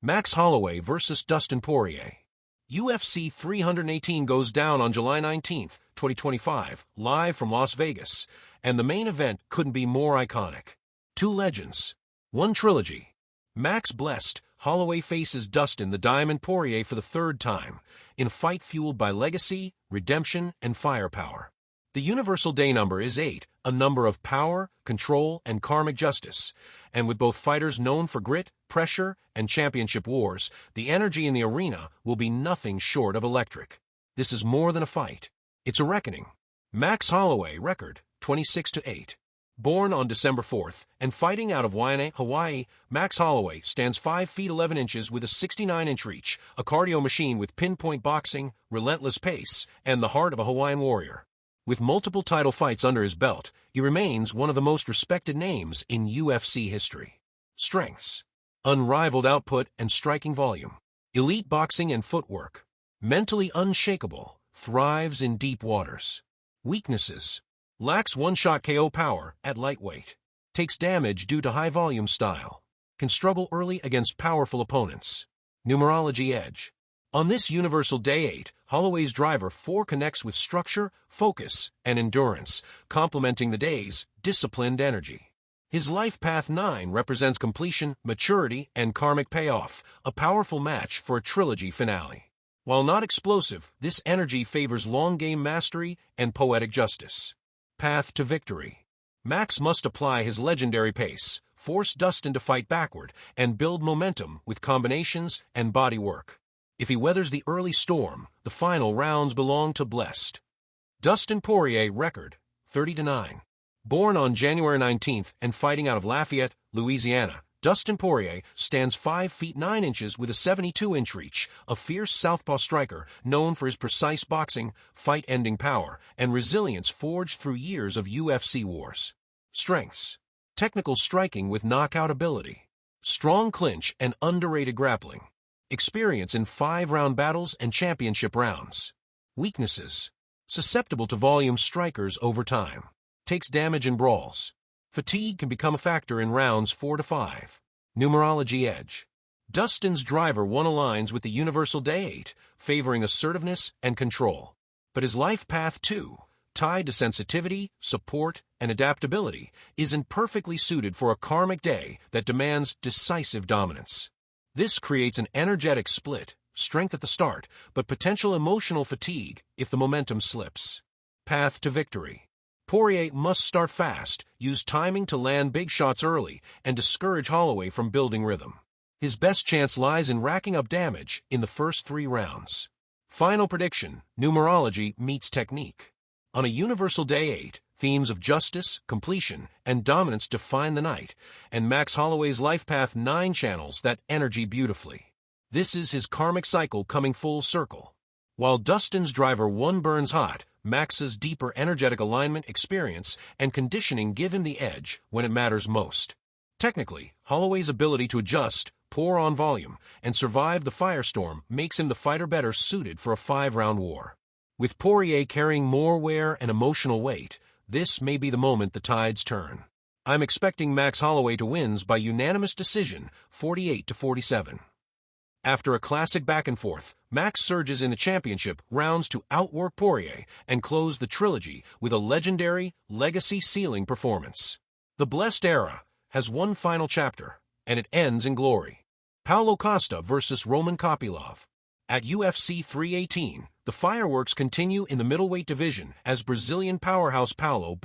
Max Holloway vs. Dustin Poirier. UFC 318 goes down on July 19, 2025, live from Las Vegas, and the main event couldn't be more iconic. Two legends, one trilogy. Max blessed, Holloway faces Dustin the Diamond Poirier for the third time, in a fight fueled by legacy, redemption, and firepower. The universal day number is 8, a number of power, control, and karmic justice, and with both fighters known for grit, pressure, and championship wars, the energy in the arena will be nothing short of electric. This is more than a fight. It's a reckoning. Max Holloway record, 26-8. Born on December 4th and fighting out of Waianae, Hawaii, Max Holloway stands 5 feet 11 inches with a 69-inch reach, a cardio machine with pinpoint boxing, relentless pace, and the heart of a Hawaiian warrior. With multiple title fights under his belt, he remains one of the most respected names in UFC history. Strengths: unrivaled output and striking volume. Elite boxing and footwork. Mentally unshakable, thrives in deep waters. Weaknesses: lacks one-shot KO power at lightweight. Takes damage due to high-volume style. Can struggle early against powerful opponents. Numerology edge. On this Universal Day 8, Holloway's driver 4 connects with structure, focus, and endurance, complementing the day's disciplined energy. His life path 9 represents completion, maturity, and karmic payoff, a powerful match for a trilogy finale. While not explosive, this energy favors long-game mastery and poetic justice. Path to victory. Max must apply his legendary pace, force Dustin to fight backward, and build momentum with combinations and body work. If he weathers the early storm, the final rounds belong to blessed. Dustin Poirier record, 30-9. Born on January 19th and fighting out of Lafayette, Louisiana, Dustin Poirier stands 5 feet 9 inches with a 72-inch reach, a fierce southpaw striker known for his precise boxing, fight-ending power, and resilience forged through years of UFC wars. Strengths: technical striking with knockout ability. Strong clinch and underrated grappling. Experience in 5-round battles and championship rounds. Weaknesses: susceptible to volume strikers over time. Takes damage in brawls. Fatigue can become a factor in rounds 4 to 5. Numerology edge. Dustin's driver 1 aligns with the Universal Day 8, favoring assertiveness and control. But his life path 2, tied to sensitivity, support, and adaptability, isn't perfectly suited for a karmic day that demands decisive dominance. This creates an energetic split, strength at the start, but potential emotional fatigue if the momentum slips. Path to victory. Poirier must start fast, use timing to land big shots early, and discourage Holloway from building rhythm. His best chance lies in racking up damage in the first 3 rounds. Final prediction: numerology meets technique. On a Universal Day 8, themes of justice, completion, and dominance define the night, and Max Holloway's life path 9 channels that energy beautifully. This is his karmic cycle coming full circle. While Dustin's driver 1 burns hot, Max's deeper energetic alignment, experience, and conditioning give him the edge when it matters most. Technically, Holloway's ability to adjust, pour on volume, and survive the firestorm makes him the fighter better suited for a 5-round war. With Poirier carrying more wear and emotional weight, this may be the moment the tides turn. I'm expecting Max Holloway to win by unanimous decision, 48-47. After a classic back-and-forth, Max surges in the championship rounds to outwork Poirier and close the trilogy with a legendary, legacy-sealing performance. The blessed era has one final chapter, and it ends in glory. Paulo Costa vs. Roman Kopylov. At UFC 318, the fireworks continue in the middleweight division as Brazilian powerhouse Paulo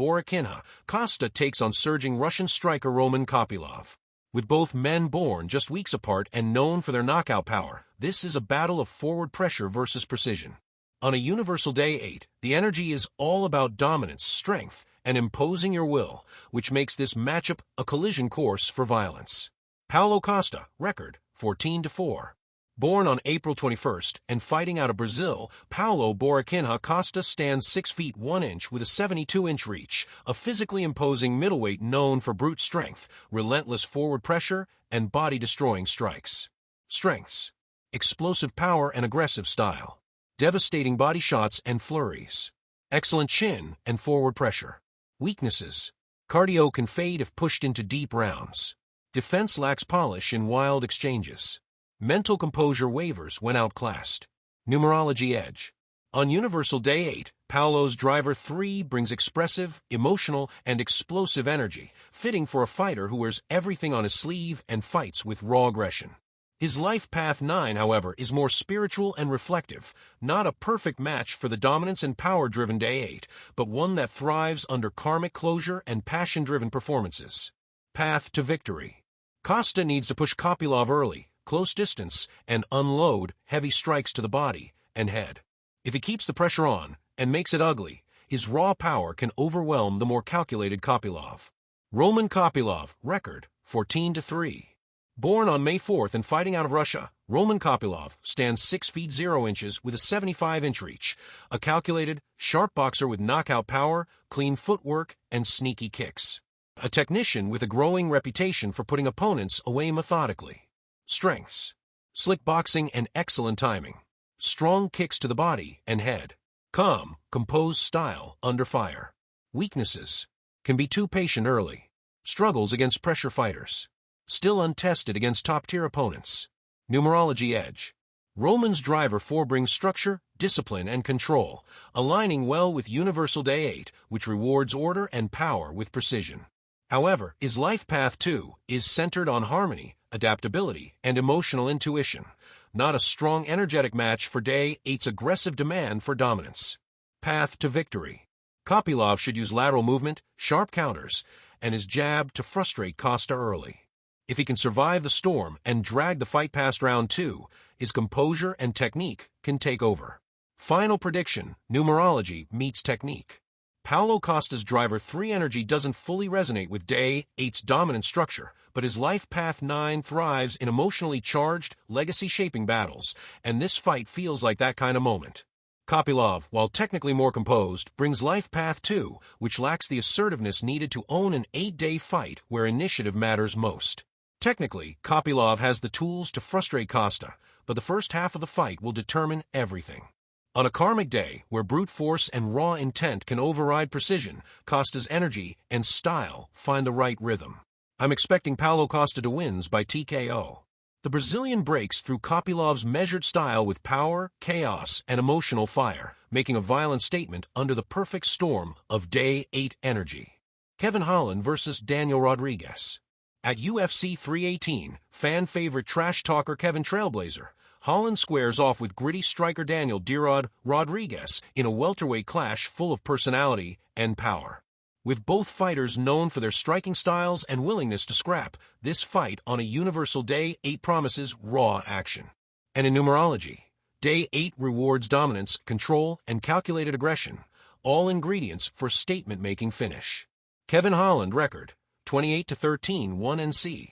Costa takes on surging Russian striker Roman Kopylov. With both men born just weeks apart and known for their knockout power, this is a battle of forward pressure versus precision. On a Universal Day 8, the energy is all about dominance, strength, and imposing your will, which makes this matchup a collision course for violence. Paulo Costa, record, 14-4. Born on April 21st and fighting out of Brazil, Paulo Costa stands 6 feet 1 inch with a 72-inch reach, a physically imposing middleweight known for brute strength, relentless forward pressure, and body-destroying strikes. Strengths: explosive power and aggressive style. Devastating body shots and flurries. Excellent chin and forward pressure. Weaknesses: cardio can fade if pushed into deep rounds. Defense lacks polish in wild exchanges. Mental composure wavers when outclassed. Numerology edge. On Universal Day 8, Paulo's Driver 3 brings expressive, emotional, and explosive energy, fitting for a fighter who wears everything on his sleeve and fights with raw aggression. His Life Path 9, however, is more spiritual and reflective, not a perfect match for the dominance and power-driven Day 8, but one that thrives under karmic closure and passion-driven performances. Path to victory. Costa needs to push Kopylov early, close distance, and unload heavy strikes to the body and head. If he keeps the pressure on and makes it ugly, his raw power can overwhelm the more calculated Kopylov. Roman Kopylov, record 14-3. Born on May 4th and fighting out of Russia, Roman Kopylov stands 6 feet 0 inches with a 75-inch reach, a calculated, sharp boxer with knockout power, clean footwork, and sneaky kicks. A technician with a growing reputation for putting opponents away methodically. Strengths: slick boxing and excellent timing. Strong kicks to the body and head. Calm, composed style under fire. Weaknesses: can be too patient early. Struggles against pressure fighters. Still untested against top-tier opponents. Numerology edge. Roman's Driver 4 brings structure, discipline, and control, aligning well with Universal Day 8, which rewards order and power with precision. However, his Life Path 2 is centered on harmony, adaptability, and emotional intuition, not a strong energetic match for Day 8's aggressive demand for dominance. Path to victory. Kopylov should use lateral movement, sharp counters, and his jab to frustrate Costa early. If he can survive the storm and drag the fight past round 2, his composure and technique can take over. Final prediction: numerology meets technique. Paulo Costa's Driver 3 energy doesn't fully resonate with Day 8's dominant structure, but his Life Path 9 thrives in emotionally charged, legacy-shaping battles, and this fight feels like that kind of moment. Kopylov, while technically more composed, brings Life Path 2, which lacks the assertiveness needed to own an 8-day fight where initiative matters most. Technically, Kopylov has the tools to frustrate Costa, but the first half of the fight will determine everything. On a karmic day, where brute force and raw intent can override precision, Costa's energy and style find the right rhythm. I'm expecting Paulo Costa to win by TKO. The Brazilian breaks through Kopylov's measured style with power, chaos, and emotional fire, making a violent statement under the perfect storm of Day 8 energy. Kevin Holland versus Daniel Rodriguez. At UFC 318, fan-favorite trash talker Kevin Trailblazer, Holland squares off with gritty striker Daniel "D-Rod" Rodriguez in a welterweight clash full of personality and power. With both fighters known for their striking styles and willingness to scrap, this fight on a Universal Day 8 promises raw action. And in numerology, Day 8 rewards dominance, control, and calculated aggression, all ingredients for statement-making finish. Kevin Holland, record 28-13, 1-C.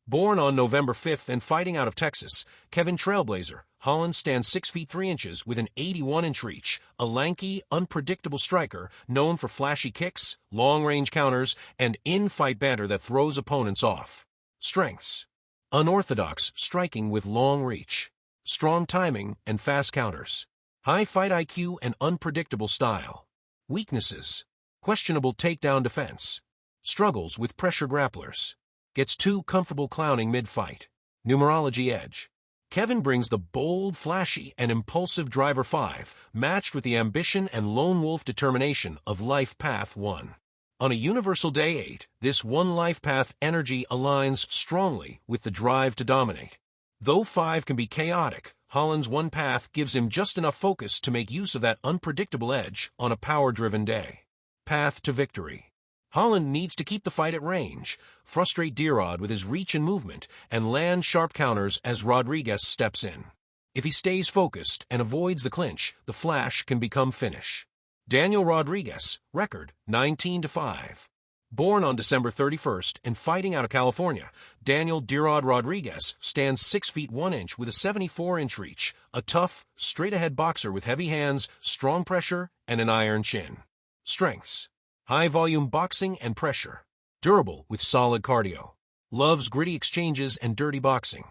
Born on November 5th and fighting out of Texas, Kevin Trailblazer, Holland stands 6 feet 3 inches with an 81-inch reach, a lanky, unpredictable striker known for flashy kicks, long-range counters, and in-fight banter that throws opponents off. Strengths: unorthodox striking with long reach, strong timing and fast counters, high fight IQ and unpredictable style. Weaknesses: questionable takedown defense, struggles with pressure grapplers, gets too comfortable clowning mid-fight. Numerology edge. Kevin brings the bold, flashy, and impulsive Driver 5, matched with the ambition and lone wolf determination of Life Path 1. On a Universal Day 8, this one Life Path energy aligns strongly with the drive to dominate. Though 5 can be chaotic, Holland's one path gives him just enough focus to make use of that unpredictable edge on a power-driven day. Path to victory. Holland needs to keep the fight at range, frustrate D-Rod with his reach and movement, and land sharp counters as Rodriguez steps in. If he stays focused and avoids the clinch, the flash can become finish. Daniel Rodriguez, record 19-5. Born on December 31st and fighting out of California, Daniel "D-Rod" Rodriguez stands 6 feet 1 inch with a 74-inch reach, a tough, straight-ahead boxer with heavy hands, strong pressure, and an iron chin. Strengths: high-volume boxing and pressure. Durable with solid cardio. Loves gritty exchanges and dirty boxing.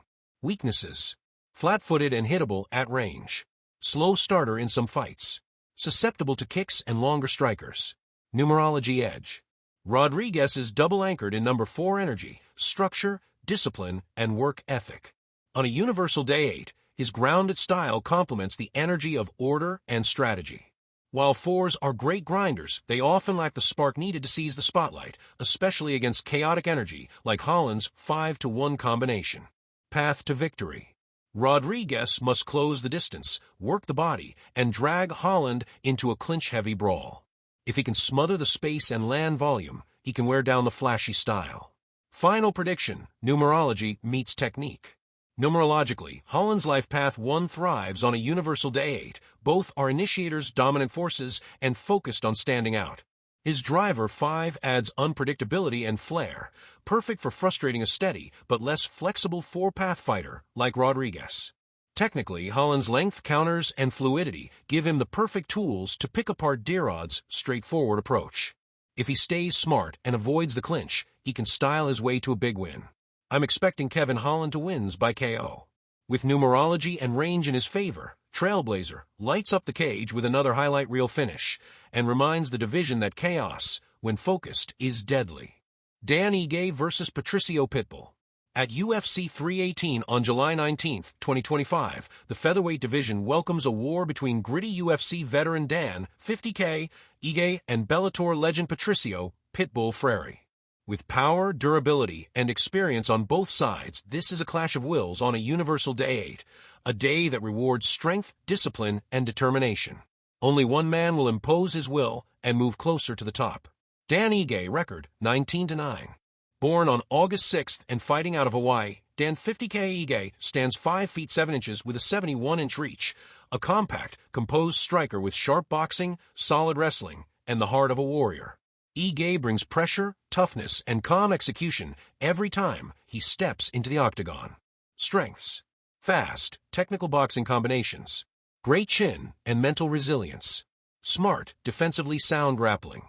Weaknesses: flat-footed and hittable at range. Slow starter in some fights. Susceptible to kicks and longer strikers. Numerology edge. Rodriguez is double-anchored in number 4 energy, structure, discipline, and work ethic. On a universal day 8, his grounded style complements the energy of order and strategy. While 4s are great grinders, they often lack the spark needed to seize the spotlight, especially against chaotic energy like Holland's 5-to-1 combination. Path to victory. Rodriguez must close the distance, work the body, and drag Holland into a clinch-heavy brawl. If he can smother the space and land volume, he can wear down the flashy style. Final prediction: numerology meets technique. Numerologically, Holland's life path 1 thrives on a universal day 8. Both are initiators, dominant forces, and focused on standing out. His driver 5 adds unpredictability and flair, perfect for frustrating a steady but less flexible 4-path fighter like Rodriguez. Technically, Holland's length, counters, and fluidity give him the perfect tools to pick apart Dierod's straightforward approach. If he stays smart and avoids the clinch, he can style his way to a big win. I'm expecting Kevin Holland to win by KO. With numerology and range in his favor, Trailblazer lights up the cage with another highlight reel finish and reminds the division that chaos, when focused, is deadly. Dan Ige versus Patricio Pitbull. At UFC 318 on July 19, 2025, the featherweight division welcomes a war between gritty UFC veteran Dan, 50K, Ige, and Bellator legend Patricio Pitbull Freire. With power, durability, and experience on both sides, this is a clash of wills on a universal day 8, a day that rewards strength, discipline, and determination. Only one man will impose his will and move closer to the top. Dan Ige, record 19-9. Born on August 6th and fighting out of Hawaii, Dan 50K Ige stands 5 feet 7 inches with a 71-inch reach, a compact, composed striker with sharp boxing, solid wrestling, and the heart of a warrior. Ige brings pressure, toughness, and calm execution every time he steps into the octagon. Strengths: fast, technical boxing combinations, great chin and mental resilience, smart, defensively sound grappling.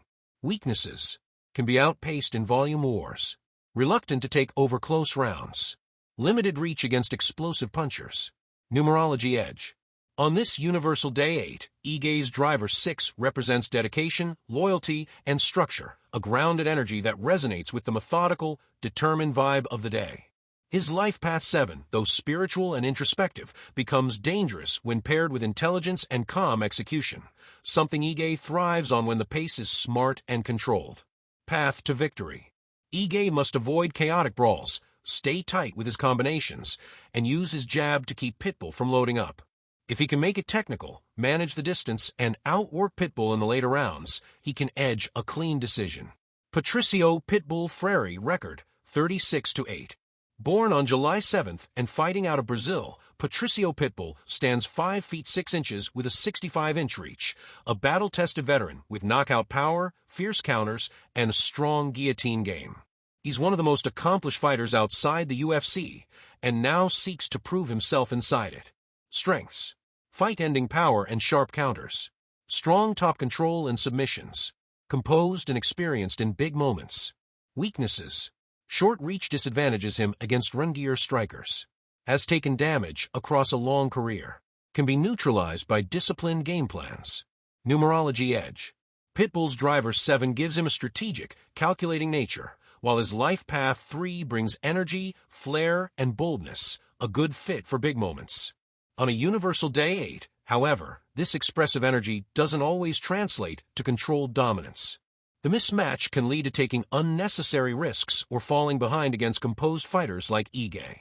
Weaknesses: can be outpaced in volume wars, reluctant to take over close rounds, limited reach against explosive punchers. Numerology edge. On this universal day 8, Ige's driver 6 represents dedication, loyalty, and structure, a grounded energy that resonates with the methodical, determined vibe of the day. His life path 7, though spiritual and introspective, becomes dangerous when paired with intelligence and calm execution, something Ige thrives on when the pace is smart and controlled. Path to victory. Ige must avoid chaotic brawls, stay tight with his combinations, and use his jab to keep Pitbull from loading up. If he can make it technical, manage the distance, and outwork Pitbull in the later rounds, he can edge a clean decision. Patricio Pitbull Freire, record 36-8. Born on July 7th and fighting out of Brazil, Patricio Pitbull stands 5 feet 6 inches with a 65-inch reach, a battle-tested veteran with knockout power, fierce counters, and a strong guillotine game. He's one of the most accomplished fighters outside the UFC, and now seeks to prove himself inside it. Strengths: fight-ending power and sharp counters, strong top control and submissions, composed and experienced in big moments. Weaknesses: short reach disadvantages him against rungier strikers. Has taken damage across a long career. Can be neutralized by disciplined game plans. Numerology edge. Pitbull's driver 7 gives him a strategic, calculating nature, while his life path 3 brings energy, flair, and boldness, a good fit for big moments. On a universal day 8, however, this expressive energy doesn't always translate to controlled dominance. The mismatch can lead to taking unnecessary risks or falling behind against composed fighters like Ige.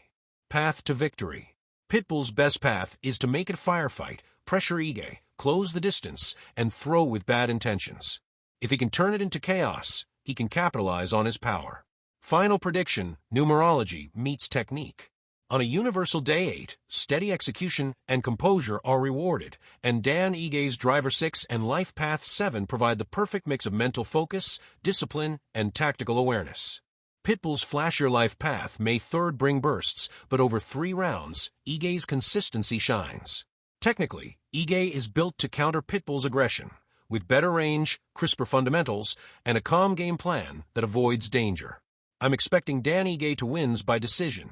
Path to victory. Pitbull's best path is to make it a firefight, pressure Ige, close the distance, and throw with bad intentions. If he can turn it into chaos, he can capitalize on his power. Final prediction: numerology meets technique. On a universal day 8, steady execution and composure are rewarded, and Dan Ige's driver 6 and life path 7 provide the perfect mix of mental focus, discipline, and tactical awareness. Pitbull's flashier life path may third bring bursts, but over 3 rounds, Ige's consistency shines. Technically, Ige is built to counter Pitbull's aggression, with better range, crisper fundamentals, and a calm game plan that avoids danger. I'm expecting Dan Ige to win by decision.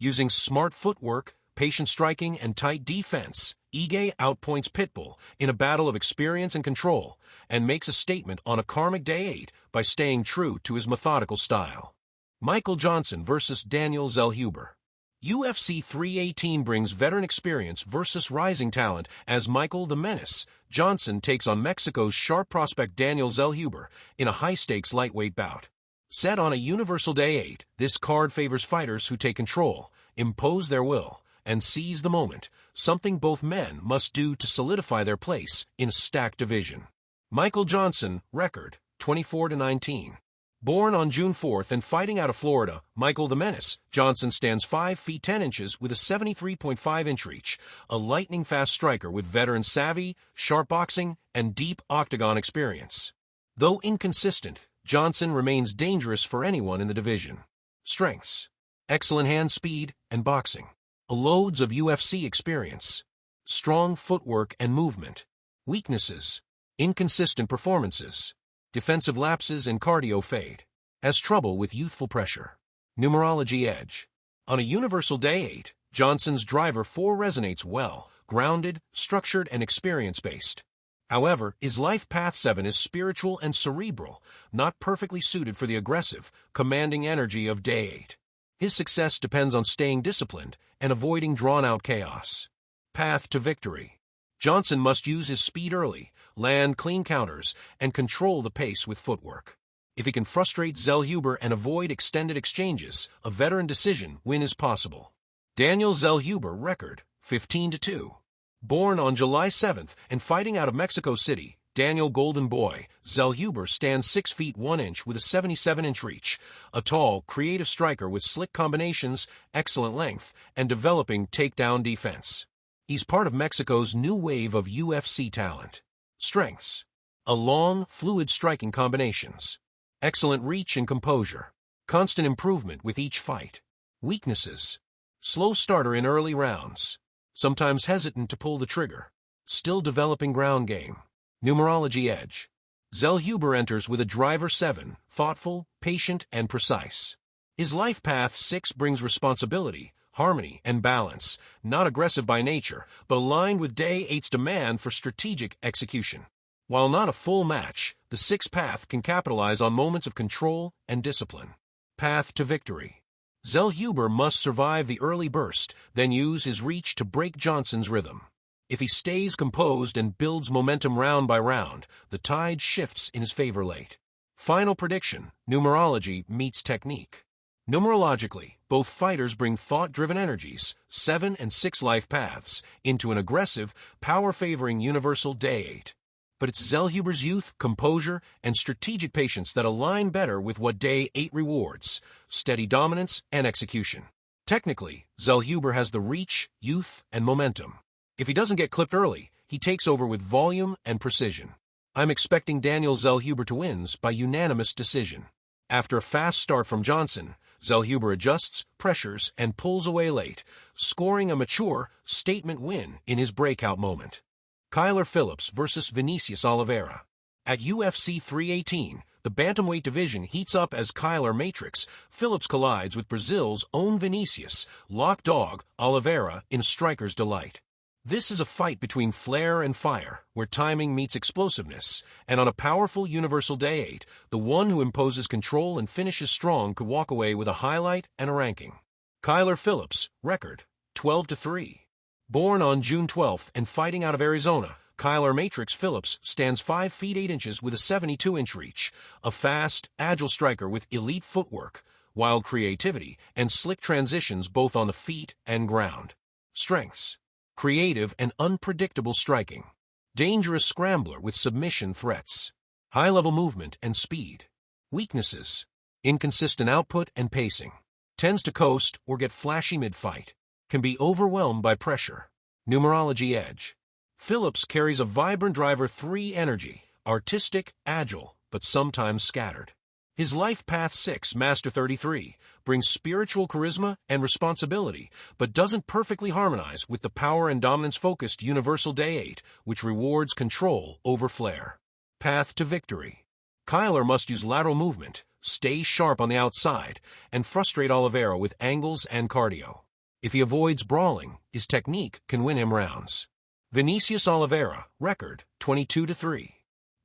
Using smart footwork, patient striking, and tight defense, Ige outpoints Pitbull in a battle of experience and control, and makes a statement on a karmic day 8 by staying true to his methodical style. Michael Johnson versus Daniel Zellhuber. UFC 318 brings veteran experience versus rising talent as Michael the Menace Johnson takes on Mexico's sharp prospect Daniel Zellhuber in a high-stakes lightweight bout. Set on a Universal Day 8, this card favors fighters who take control, impose their will, and seize the moment, something both men must do to solidify their place in a stacked division. Michael Johnson, record, 24-19. Born on June 4th and fighting out of Florida, Michael the Menace Johnson stands 5 feet 10 inches with a 73.5-inch reach, a lightning-fast striker with veteran savvy, sharp boxing, and deep octagon experience. Though inconsistent, Johnson remains dangerous for anyone in the division. Strengths: excellent hand speed and boxing. Loads of UFC experience. Strong footwork and movement. Weaknesses: inconsistent performances. Defensive lapses and cardio fade. Has trouble with youthful pressure. Numerology edge. On a Universal Day 8, Johnson's driver 4 resonates well, grounded, structured, and experience-based. However, his life path 7 is spiritual and cerebral, not perfectly suited for the aggressive, commanding energy of Day 8. His success depends on staying disciplined and avoiding drawn-out chaos. Path to victory. Johnson must use his speed early, land clean counters, and control the pace with footwork. If he can frustrate Zellhuber and avoid extended exchanges, a veteran decision win is possible. Daniel Zellhuber, record, 15-2. Born on July 7th and fighting out of Mexico City, Daniel Golden Boy Zellhuber stands 6 feet 1 inch with a 77-inch reach, a tall, creative striker with slick combinations, excellent length, and developing takedown defense. He's part of Mexico's new wave of UFC talent. Strengths: a long, fluid striking combinations. Excellent reach and composure. Constant improvement with each fight. Weaknesses: slow starter in early rounds. Sometimes hesitant to pull the trigger. Still developing ground game. Numerology edge. Zellhuber enters with a driver 7, thoughtful, patient, and precise. His life path 6 brings responsibility, harmony, and balance, not aggressive by nature, but aligned with Day 8's demand for strategic execution. While not a full match, the 6 path can capitalize on moments of control and discipline. Path to victory. Zellhuber must survive the early burst, then use his reach to break Johnson's rhythm. If he stays composed and builds momentum round by round, the tide shifts in his favor late. Final prediction: numerology meets technique. Numerologically, both fighters bring thought-driven energies, 7 and 6 life paths, into an aggressive, power-favoring Universal Day 8. But it's Zellhuber's youth, composure, and strategic patience that align better with what Day 8 rewards: steady dominance and execution. Technically, Zellhuber has the reach, youth, and momentum. If he doesn't get clipped early, he takes over with volume and precision. I'm expecting Daniel Zellhuber to win by unanimous decision. After a fast start from Johnson, Zellhuber adjusts, pressures, and pulls away late, scoring a mature, statement win in his breakout moment. Kyler Phillips versus Vinicius Oliveira. At UFC 318, the bantamweight division heats up as Kyler Matrix Phillips collides with Brazil's own Vinicius Lock Dog Oliveira in striker's delight. This is a fight between flair and fire, where timing meets explosiveness, and on a powerful Universal Day 8, the one who imposes control and finishes strong could walk away with a highlight and a ranking. Kyler Phillips, record, 12-3. Born on June 12th and fighting out of Arizona, Kyler Matrix Phillips stands 5 feet 8 inches with a 72-inch reach, a fast, agile striker with elite footwork, wild creativity, and slick transitions both on the feet and ground. Strengths: creative and unpredictable striking. Dangerous scrambler with submission threats. High-level movement and speed. Weaknesses: inconsistent output and pacing. Tends to coast or get flashy mid-fight. Can be overwhelmed by pressure. Numerology edge. Phillips carries a vibrant driver 3 energy, artistic, agile, but sometimes scattered. His life path 6, Master 33, brings spiritual charisma and responsibility, but doesn't perfectly harmonize with the power and dominance-focused Universal Day 8, which rewards control over flair. Path to victory. Kyler must use lateral movement, stay sharp on the outside, and frustrate Oliveira with angles and cardio. If he avoids brawling, his technique can win him rounds. Vinicius Oliveira, record, 22-3.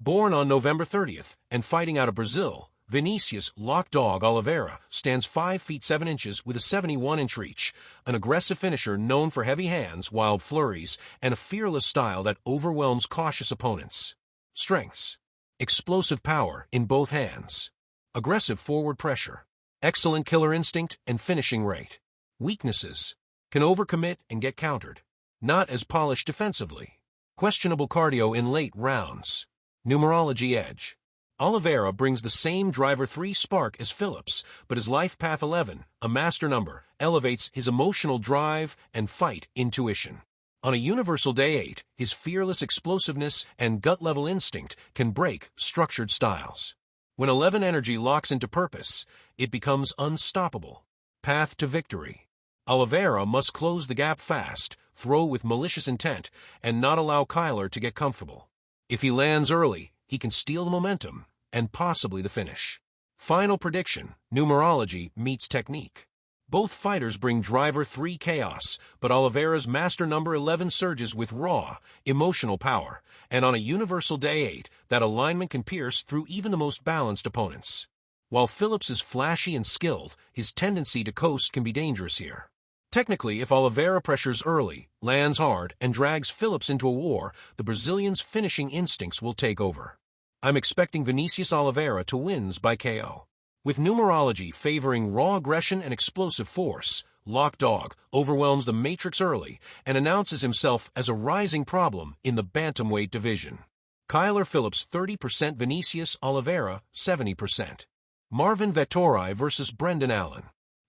Born on November 30th and fighting out of Brazil, Vinicius Lock Dog Oliveira stands 5 feet 7 inches with a 71-inch reach, an aggressive finisher known for heavy hands, wild flurries, and a fearless style that overwhelms cautious opponents. Strengths: explosive power in both hands, aggressive forward pressure, excellent killer instinct and finishing rate. Weaknesses: can overcommit and get countered, not as polished defensively, questionable cardio in late rounds. Numerology edge: Oliveira brings the same driver 3 spark as Phillips, but his life path 11, a master number, elevates his emotional drive and fight intuition. On a universal day 8, his fearless explosiveness and gut-level instinct can break structured styles. When 11 energy locks into purpose, it becomes unstoppable. Path to victory: Oliveira must close the gap fast, throw with malicious intent, and not allow Kattar to get comfortable. If he lands early, he can steal the momentum and possibly the finish. Final prediction: numerology meets technique. Both fighters bring driver 3 chaos, but Oliveira's master number 11 surges with raw, emotional power, and on a universal day 8, that alignment can pierce through even the most balanced opponents. While Phillips is flashy and skilled, his tendency to coast can be dangerous here. Technically, if Oliveira pressures early, lands hard, and drags Phillips into a war, the Brazilian's finishing instincts will take over. I'm expecting Vinicius Oliveira to win by KO. With numerology favoring raw aggression and explosive force, Lock Dog overwhelms the matrix early and announces himself as a rising problem in the bantamweight division. Kattar Phillips 30%, Vinicius Oliveira 70%. Marvin Vettori vs. Brendan Allen.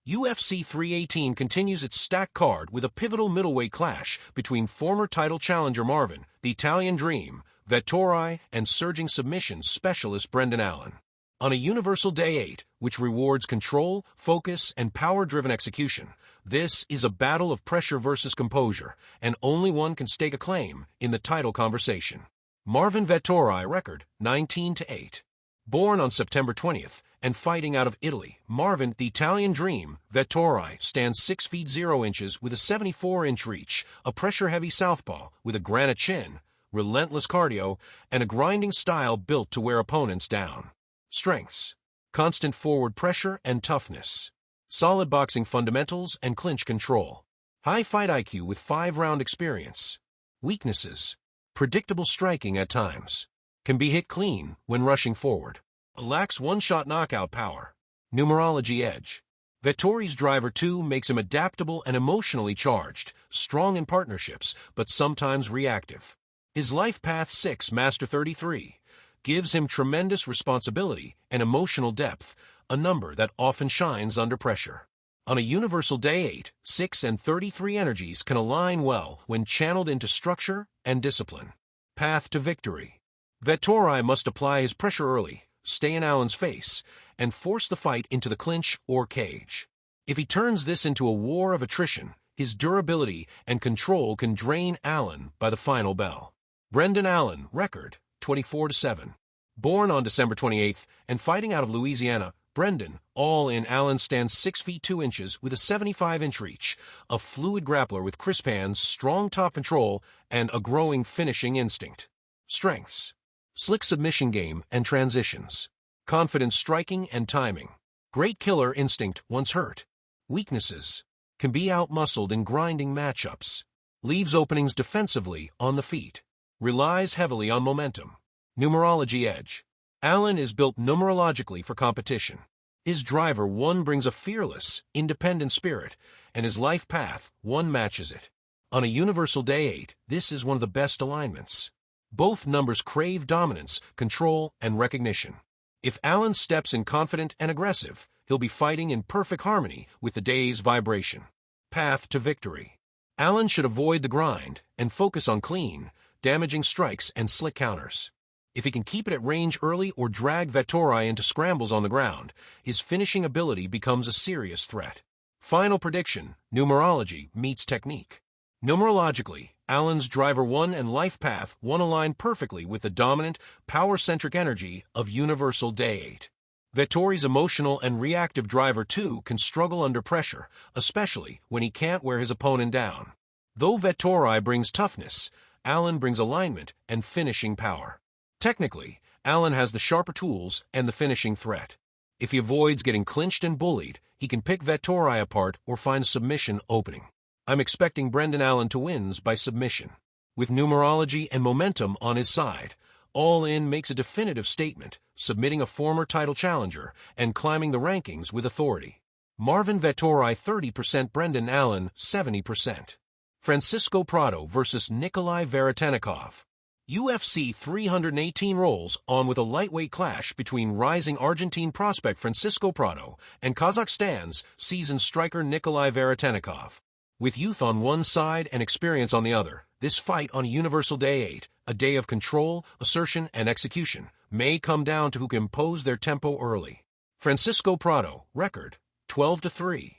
UFC 318 continues its stacked card with a pivotal middleweight clash between former title challenger Marvin, the Italian Dream, Vettori, and surging submissions specialist Brendan Allen. On a universal day 8, which rewards control, focus, and power-driven execution, this is a battle of pressure versus composure, and only one can stake a claim in the title conversation. Marvin Vettori record 19-8. Born on September 20th and fighting out of Italy, Marvin, the Italian Dream, Vettori, stands 6 feet 0 inches with a 74-inch reach, a pressure-heavy southpaw with a granite chin, relentless cardio, and a grinding style built to wear opponents down. Strengths: constant forward pressure and toughness, solid boxing fundamentals and clinch control, high fight IQ with 5-round experience. Weaknesses: predictable striking at times, can be hit clean when rushing forward, lacks one-shot knockout power. Numerology edge: Vettori's driver 2 makes him adaptable and emotionally charged, strong in partnerships, but sometimes reactive. His life path 6, master 33, gives him tremendous responsibility and emotional depth, a number that often shines under pressure. On a universal day 8, 6 and 33 energies can align well when channeled into structure and discipline. Path to victory: Vettori must apply his pressure early, stay in Allen's face, and force the fight into the clinch or cage. If he turns this into a war of attrition, his durability and control can drain Allen by the final bell. Brendan Allen record 24-7. Born on December 28th and fighting out of Louisiana, Brendan, all in Allen stands 6 feet 2 inches with a 75-inch reach, a fluid grappler with crisp hands, strong top control, and a growing finishing instinct. Strengths: slick submission game and transitions, confident striking and timing, great killer instinct once hurt. Weaknesses: can be outmuscled in grinding matchups, leaves openings defensively on the feet, relies heavily on momentum. Numerology edge: Allen is built numerologically for competition. His driver 1 brings a fearless, independent spirit, and his life path 1 matches it. On a universal day 8, this is one of the best alignments. Both numbers crave dominance, control, and recognition. If Allen steps in confident and aggressive, he'll be fighting in perfect harmony with the day's vibration. Path to victory: Allen should avoid the grind and focus on clean, damaging strikes and slick counters. If he can keep it at range early or drag Vettori into scrambles on the ground, his finishing ability becomes a serious threat. Final prediction: numerology meets technique. Numerologically, Allen's driver 1 and life path 1 align perfectly with the dominant, power-centric energy of universal day 8. Vettori's emotional and reactive driver 2 can struggle under pressure, especially when he can't wear his opponent down. Though Vettori brings toughness, Allen brings alignment and finishing power. Technically, Allen has the sharper tools and the finishing threat. If he avoids getting clinched and bullied, he can pick Vettori apart or find a submission opening. I'm expecting Brendan Allen to win by submission. With numerology and momentum on his side, All In makes a definitive statement, submitting a former title challenger and climbing the rankings with authority. Marvin Vettori 30%, Brendan Allen 70%. Francisco Prado versus Nikolai Veretennikov. UFC 318 rolls on with a lightweight clash between rising Argentine prospect Francisco Prado and Kazakhstan's seasoned striker Nikolai Veretennikov. With youth on one side and experience on the other, this fight on Universal Day 8, a day of control, assertion, and execution, may come down to who can impose their tempo early. Francisco Prado, record 12-3.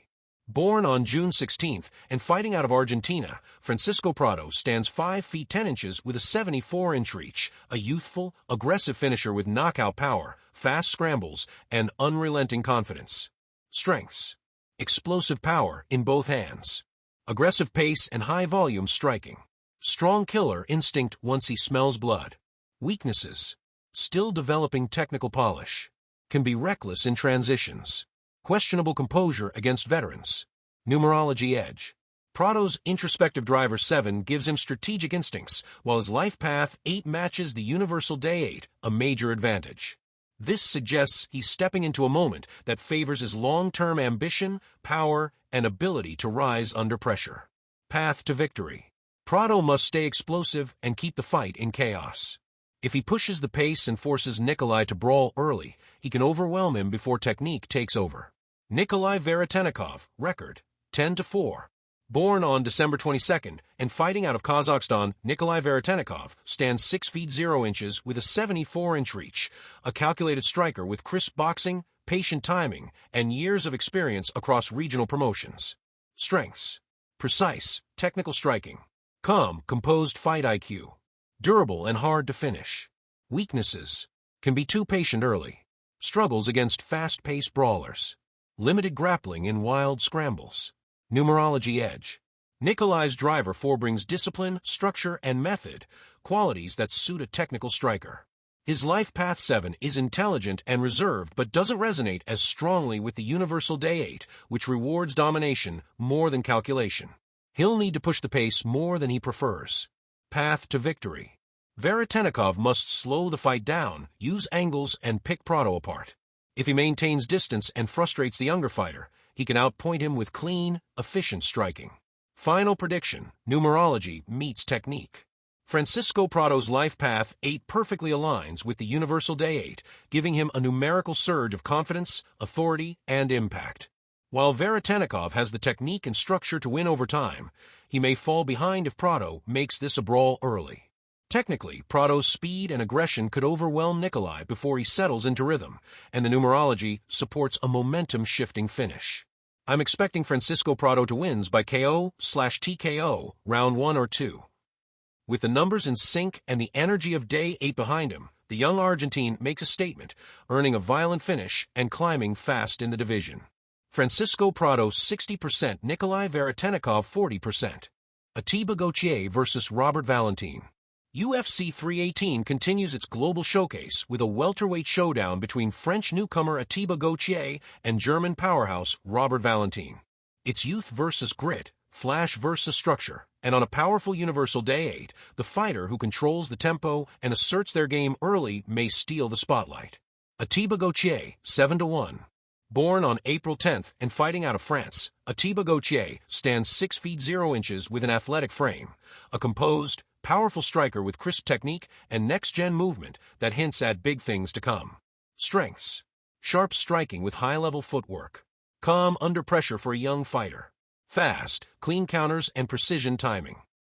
Born on June 16th and fighting out of Argentina, Francisco Prado stands 5 feet 10 inches with a 74-inch reach, a youthful, aggressive finisher with knockout power, fast scrambles, and unrelenting confidence. Strengths: explosive power in both hands, aggressive pace and high-volume striking, strong killer instinct once he smells blood. Weaknesses: still developing technical polish, can be reckless in transitions, questionable composure against veterans. Numerology edge: Prado's introspective driver 7 gives him strategic instincts, while his life path 8 matches the Universal Day 8, a major advantage. This suggests he's stepping into a moment that favors his long-term ambition, power, and ability to rise under pressure. Path to victory: Prado must stay explosive and keep the fight in chaos. If he pushes the pace and forces Nikolai to brawl early, he can overwhelm him before technique takes over. Nikolai Veretennikov, record 10-4. Born on December 22nd and fighting out of Kazakhstan, Nikolai Veretennikov stands 6 feet 0 inches with a 74-inch reach, a calculated striker with crisp boxing, patient timing, and years of experience across regional promotions. Strengths: precise, technical striking, calm, composed fight IQ, durable and hard to finish. Weaknesses: can be too patient early, struggles against fast-paced brawlers, limited grappling in wild scrambles. Numerology edge: Nikolai's driver 4 brings discipline, structure, and method, qualities that suit a technical striker. His life path 7 is intelligent and reserved but doesn't resonate as strongly with the Universal Day 8, which rewards domination more than calculation. He'll need to push the pace more than he prefers. Path to victory: Veretennikov must slow the fight down, use angles, and pick Prado apart. If he maintains distance and frustrates the younger fighter, he can outpoint him with clean, efficient striking. Final prediction: numerology meets technique. Francisco Prado's life path 8 perfectly aligns with the Universal Day 8, giving him a numerical surge of confidence, authority, and impact. While Veretennikov has the technique and structure to win over time, he may fall behind if Prado makes this a brawl early. Technically, Prado's speed and aggression could overwhelm Nikolai before he settles into rhythm, and the numerology supports a momentum-shifting finish. I'm expecting Francisco Prado to win by KO/TKO, round 1 or 2. With the numbers in sync and the energy of Day 8 behind him, the young Argentine makes a statement, earning a violent finish and climbing fast in the division. Francisco Prado 60%, Nikolai Veretennikov 40%. Ateba Gautier versus Robert Valentin. UFC 318 continues its global showcase with a welterweight showdown between French newcomer Ateba Gautier and German powerhouse Robert Valentin. It's youth versus grit, flash versus structure, and on a powerful Universal Day 8, the fighter who controls the tempo and asserts their game early may steal the spotlight. Ateba Gautier, 7-1. Born on April 10th and fighting out of France, Ateba Gautier stands 6 feet 0 inches with an athletic frame, a composed, powerful striker with crisp technique and next-gen movement that hints at big things to come. Strengths: sharp striking with high-level footwork, calm under pressure for a young fighter, fast, clean counters and precision timing.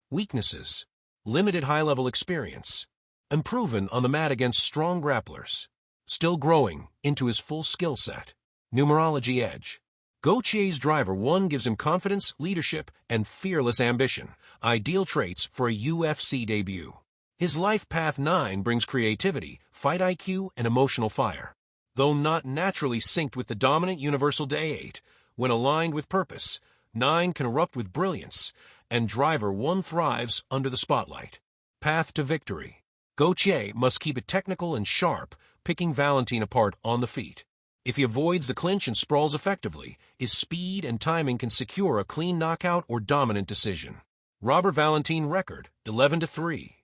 Weaknesses: limited high-level experience, unproven on the mat against strong grapplers, still growing into his full skill set. Numerology edge: Gautier's driver 1 gives him confidence, leadership, and fearless ambition, ideal traits for a UFC debut. His life path 9 brings creativity, fight IQ, and emotional fire. Though not naturally synced with the dominant Universal Day 8, when aligned with purpose, 9 can erupt with brilliance, and driver 1 thrives under the spotlight. Path to victory: Gautier must keep it technical and sharp, picking Valentin apart on the feet. If he avoids the clinch and sprawls effectively, his speed and timing can secure a clean knockout or dominant decision. Robert Valentin record, 11-3.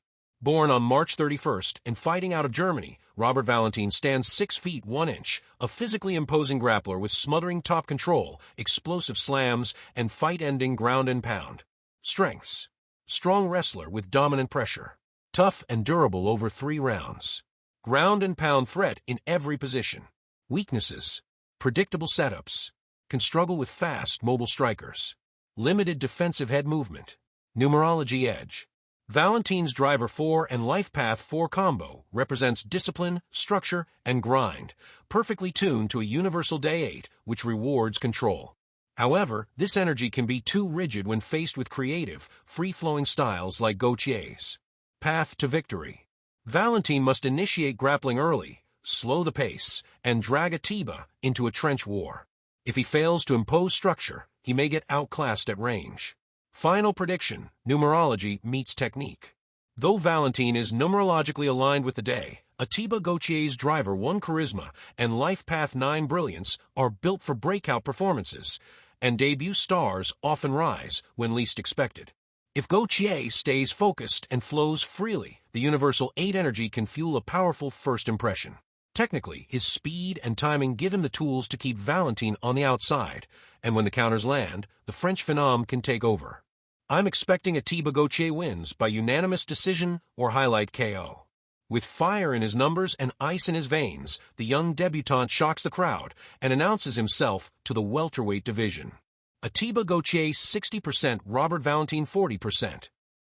Born on March 31st and fighting out of Germany, Robert Valentin stands 6 feet 1 inch, a physically imposing grappler with smothering top control, explosive slams, and fight-ending ground and pound. Strengths: strong wrestler with dominant pressure, tough and durable over 3 rounds, ground and pound threat in every position. Weaknesses: predictable setups, can struggle with fast, mobile strikers, limited defensive head movement. Numerology edge: Valentin's Driver 4 and Life Path 4 combo represents discipline, structure, and grind, perfectly tuned to a universal day 8, which rewards control. However, this energy can be too rigid when faced with creative, free-flowing styles like Gautier's. Path to victory: Valentin must initiate grappling early, slow the pace, and drag Ateba into a trench war. If he fails to impose structure, he may get outclassed at range. Final prediction: numerology meets technique. Though Valentin is numerologically aligned with the day, Ateba Gautier's Driver 1 charisma and Life Path 9 brilliance are built for breakout performances, and debut stars often rise when least expected. If Gautier stays focused and flows freely, the Universal 8 energy can fuel a powerful first impression. Technically, his speed and timing give him the tools to keep Valentin on the outside, and when the counters land, the French phenom can take over. I'm expecting Ateba Gautier wins by unanimous decision or highlight KO. With fire in his numbers and ice in his veins, the young debutant shocks the crowd and announces himself to the welterweight division. Ateba Gautier 60%, Robert Valentin 40%.